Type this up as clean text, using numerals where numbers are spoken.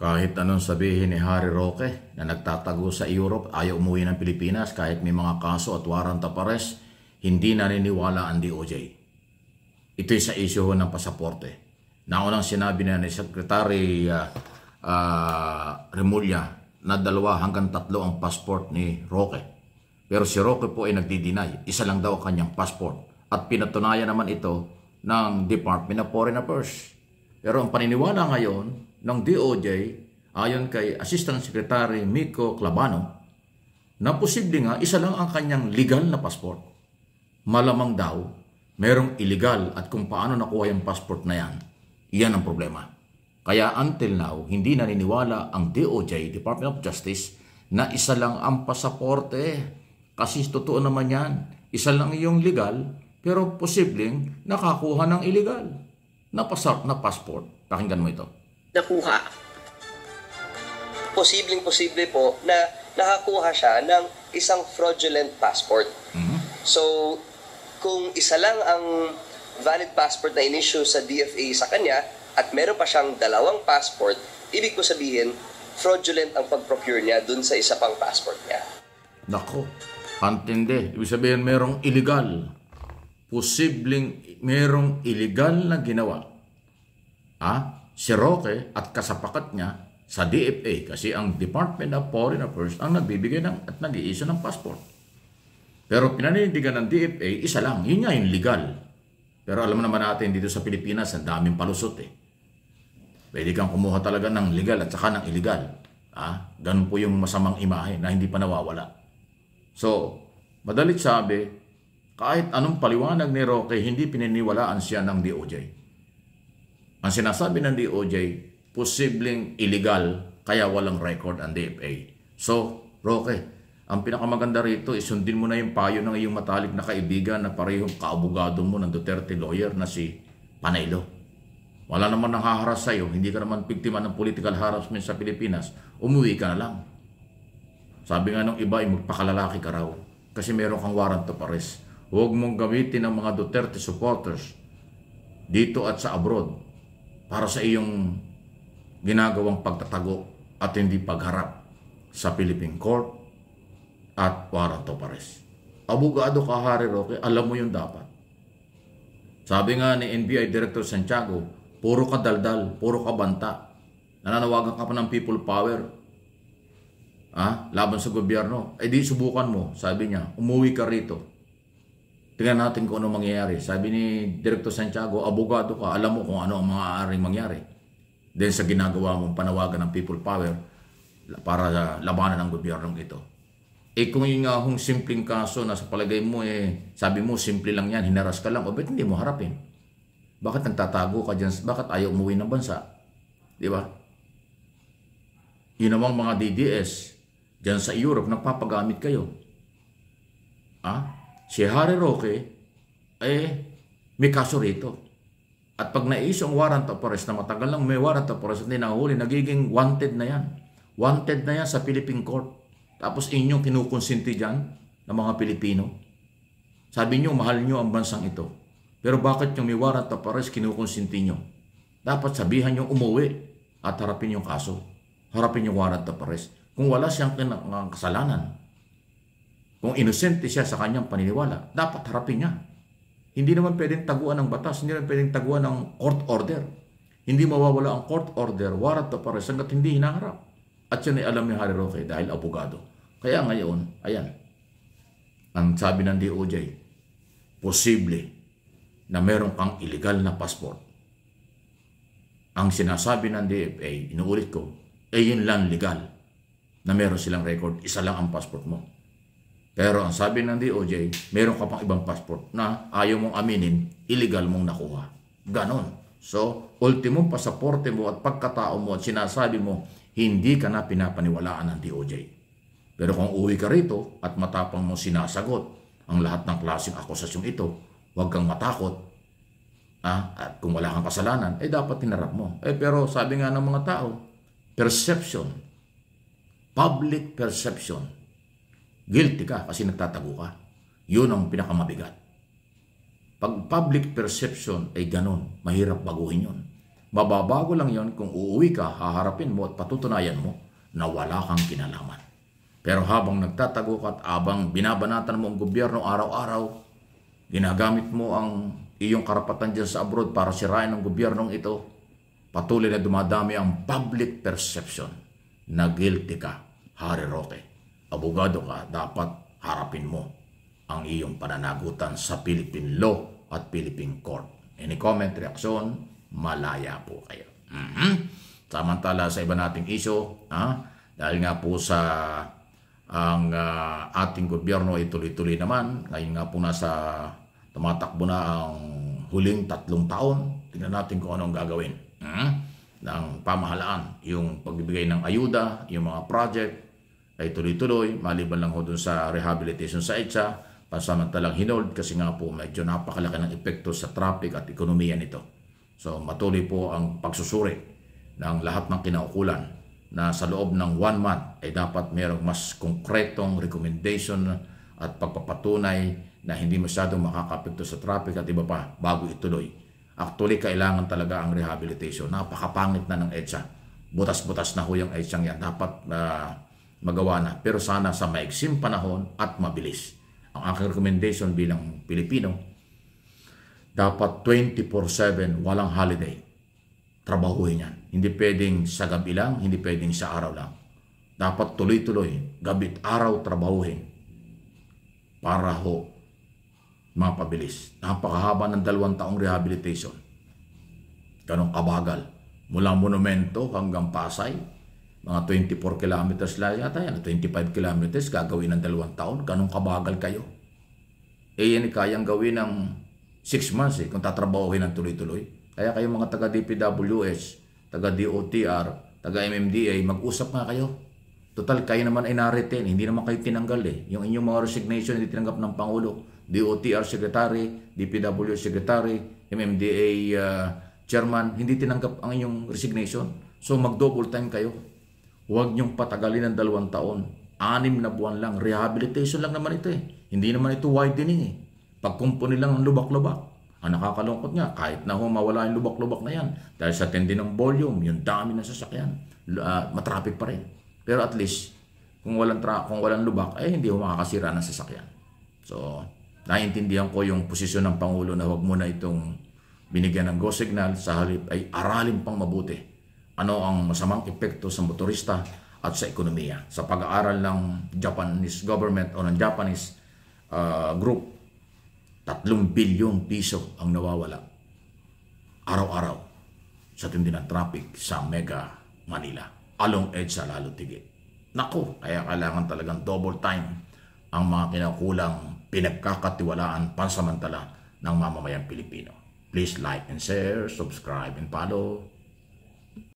Kahit anong sabihin ni Harry Roque na nagtatago sa Europe, ayaw umuwi ng Pilipinas kahit may mga kaso at warrant of arrest, hindi naniniwala ang DOJ. Ito'y sa issue ng pasaporte. Naunang sinabi na ni Secretary Remulla na 2 hanggang 3 ang passport ni Roque. Pero si Roque po ay nagdi-deny. Isa lang daw ang kanyang passport. At pinatunayan naman ito ng Department of Foreign Affairs. Pero ang paniniwala ngayon ng DOJ, ayon kay Assistant Secretary Miko Clavano, na posible nga isa lang ang kanyang legal na passport. Malamang daw, merong illegal at kung paano nakuha yung passport na yan, iyan ang problema. Kaya until now, hindi naniniwala ang DOJ, Department of Justice, na isa lang ang pasaporte. Kasi totoo naman yan, isa lang yung legal, pero posibleng nakakuha ng illegal na passport. Pakinggan mo ito. Nakuha. Posibleng-posible po na nakakuha siya ng isang fraudulent passport. So, kung isa lang ang valid passport na in-issue sa DFA sa kanya at meron pa siyang 2 passport, ibig ko sabihin, fraudulent ang pag-procure niya dun sa isa pang passport niya. Nako, antindi. Ibig sabihin merong illegal. Posibleng merong illegal na ginawa. Si Roque at kasapakat niya sa DFA kasi ang Department of Foreign Affairs ang nagbibigay at nag-i-issue ng passport. Pero pinanindigan ng DFA, isa lang. Yun nga yung legal. Pero alam naman natin dito sa Pilipinas, ang daming palusot eh. Pwede kang kumuha talaga ng legal at saka ng illegal. Ganun po yung masamang imahe na hindi pa nawawala. So, madalit sabi, kahit anong paliwanag ni Roque, hindi pininiwalaan siya ng DOJ. Ang sinasabi ng DOJ, posibleng illegal kaya walang record ang DFA. So, Roque, ang pinakamaganda rito, isundin mo na yung payo ng iyong matalik na kaibigan na parehong kaabogado mo ng Duterte lawyer na si Panaylo. Wala naman nang haharas sa'yo, hindi ka naman biktima ng political harassment sa Pilipinas, umuwi ka na lang. Sabi nga nung iba, magpakalalaki ka raw kasi meron kang warrant of arrest. Huwag mong gamitin ang mga Duterte supporters dito at sa abroad para sa iyong ginagawang pagtatago at hindi pagharap sa Philippine Court at warrant of arrest. Abogado ka, Harry Roque, alam mo yung dapat. Sabi nga ni NBI Director Santiago, puro ka daldal, puro ka banta. Nananawagan ka pa ng people power. Laban sa gobyerno. Di subukan mo, sabi niya, umuwi ka rito. Tingnan natin kung ano mangyayari. Sabi ni Director Santiago, abogado ka, alam mo kung ano ang maaaring mangyari. Then sa ginagawa mong panawagan ng people power para labanan ng gobyernong ito. Kung yun nga hong simpleng kaso na sa palagay mo, sabi mo, simple lang yan, hinaras ka lang, o ba't hindi mo harapin? Bakit nagtatago ka dyan? Bakit ayaw umuwi ng bansa? Di ba? Yun namang mga DDS, dyan sa Europe, nagpapagamit kayo. Si Harry Roque, may kaso rito. At pag na-issue ang warrant of arrest na matagal lang may warrant of arrest at ninahuli, nagiging wanted na yan. Wanted na yan sa Philippine Court. Tapos inyong kinukonsinti dyan ng mga Pilipino. Sabi nyo, mahal nyo ang bansang ito. Pero bakit yung may warrant of arrest kinukonsinti nyo? Dapat sabihan nyo umuwi at harapin yung kaso. Harapin yung warrant of arrest. Kung wala siyang kasalanan, kung inosente siya sa kanyang paniniwala, dapat harapin niya. Hindi naman pwedeng taguan ng batas, hindi naman pwedeng taguan ng court order. Hindi mawawala ang court order, warrant of arrest, hanggat hindi hinaharap. At yun ay alam ni Harry Roque dahil abogado. Kaya ngayon, ayan, ang sabi ng DOJ, posible na meron kang illegal na passport. Ang sinasabi ng DFA, inuulit ko, yun lang legal na meron silang record, isa lang ang passport mo. Pero ang sabi ng DOJ, meron ka pang ibang passport na ayaw mong aminin, illegal mong nakuha. Ganon. So, ultimong pasaporte mo at pagkatao mo at sinasabi mo, hindi ka na pinapaniwalaan ng DOJ. Pero kung uwi ka rito at matapang mo sinasagot ang lahat ng klaseng akusasyong ito, huwag kang matakot. At kung wala kang kasalanan, dapat tinarap mo. Pero sabi nga ng mga tao, perception, public perception, guilty ka kasi nagtatago ka. Yun ang pinakamabigat. Pag public perception ay ganon, mahirap baguhin yun. Mababago lang yon kung uuwi ka, haharapin mo at patutunayan mo na wala kang kinalaman. Pero habang nagtatago ka at habang binabanatan mo ang gobyerno araw-araw, ginagamit mo ang iyong karapatan dyan sa abroad para sirain ang gobyernong ito, patuloy na dumadami ang public perception na guilty ka, Harry Roque. Abogado ka, dapat harapin mo ang iyong pananagutan sa Philippine law at Philippine court. Any comment, reaksyon, malaya po kayo. Samantala sa iba nating issue, dahil nga po sa ang ating gobyerno ay tuloy-tuloy naman. Ngayon nga po tumatakbo na ang huling 3 taon. Tingnan natin kung anong gagawin ng pamahalaan. Yung pagbibigay ng ayuda, yung mga project ay tuloy-tuloy. Maliban lang ho dun sa rehabilitation sa EDSA, pansamantalang hinold kasi nga po medyo napakalaki ng epekto sa traffic at ekonomiya nito. So matuloy po ang pagsusuri ng lahat ng kinaukulan na sa loob ng 1 month ay dapat mayroong mas konkretong recommendation at pagpapatunay na hindi masyadong makakapekto sa traffic at iba pa bago ituloy. Actually, kailangan talaga ang rehabilitation. Napakapangit na ng EDSA. Butas-butas na ho yung EDSA yan. Dapat magawa na. Pero sana sa maiksim panahon at mabilis. Ang aking recommendation bilang Pilipino, dapat 24/7, walang holiday. Trabahuhin yan. Hindi pwedeng sa gabi lang, hindi pwedeng sa araw lang. Dapat tuloy-tuloy, gabi't araw trabahuhin para ho mapabilis. Napakahaba ng 2 taong rehabilitation. Ganong kabagal. Mula Monumento hanggang Pasay, mga 24 kilometers lang yata yan, 25 kilometers, gagawin ng 2 taon. Ganong kabagal kayo. Yan kayang gawin ng 6 months kung tatrabahuhin ng tuloy-tuloy. Kaya kayo mga taga-DPWS, taga-DOTR, taga-MMDA, mag-usap nga kayo. Total, kayo naman ay na-retain. Hindi naman kayo tinanggal Yung inyong mga resignation hindi tinanggap ng Pangulo. DOTR Secretary, DPWS Secretary, MMDA Chairman, hindi tinanggap ang inyong resignation. So mag-double time kayo. Huwag niyong patagalin ng 2 taon. 6 na buwan lang. Rehabilitation lang naman ito Hindi naman ito widening Pagkumpuni lang ng lubak-lubak. Ang nakakalungkot nga, kahit na mawala yung lubak-lubak na yan, dahil sa tindi ng volume, yung dami ng sasakyan, matraffic pa rin. Pero at least, kung walang lubak, hindi makakasira ng sasakyan. So, naiintindihan ko yung posisyon ng Pangulo na huwag muna itong binigyan ng go signal, sa halip ay aralin pang mabuti ano ang masamang epekto sa motorista at sa ekonomiya. Sa pag-aaral ng Japanese government o ng Japanese group, 3 bilyong piso ang nawawala araw-araw sa tindi ng traffic sa Mega Manila. Along EDSA lalo tigit. Naku, kaya kailangan talagang double time ang mga kinaukulang pinagkakatiwalaan pansamantala ng mamamayang Pilipino. Please like and share, subscribe and follow.